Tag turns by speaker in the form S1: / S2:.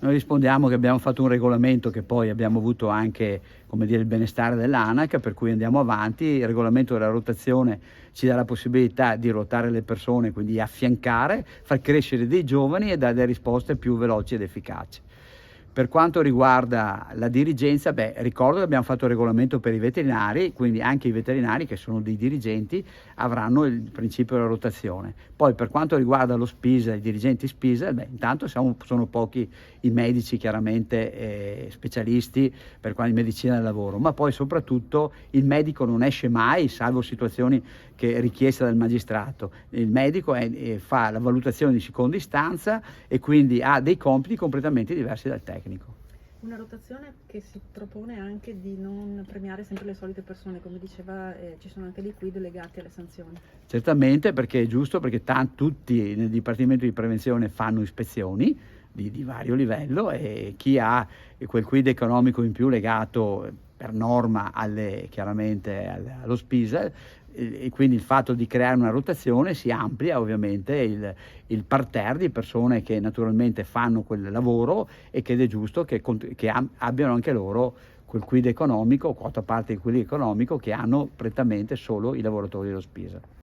S1: Noi rispondiamo che abbiamo fatto un regolamento che poi abbiamo avuto anche, come dire, il benestare dell'ANAC, per cui andiamo avanti. Il regolamento della rotazione ci dà la possibilità di ruotare le persone, quindi affiancare, far crescere dei giovani e dare delle risposte più veloci ed efficaci. Per quanto riguarda la dirigenza, ricordo che abbiamo fatto il regolamento per i veterinari, quindi anche i veterinari che sono dei dirigenti avranno il principio della rotazione. Poi per quanto riguarda lo SPISA, i dirigenti SPISA, intanto sono pochi i medici chiaramente specialisti per quanto di medicina del lavoro, ma poi soprattutto il medico non esce mai, salvo situazioni che richieste dal magistrato. Il medico fa la valutazione di seconda istanza e quindi ha dei compiti completamente diversi dal tecnico.
S2: Una rotazione che si propone anche di non premiare sempre le solite persone, come diceva, ci sono anche dei quid legati alle sanzioni.
S1: Certamente, perché è giusto, perché tutti nel Dipartimento di Prevenzione fanno ispezioni di vario livello e chi ha quel quid economico in più legato per norma chiaramente allo SPISA, e quindi il fatto di creare una rotazione si amplia ovviamente il parterre di persone che naturalmente fanno quel lavoro e che è giusto che abbiano anche loro quel quid economico, quota parte di quid economico che hanno prettamente solo i lavoratori dello SPISA.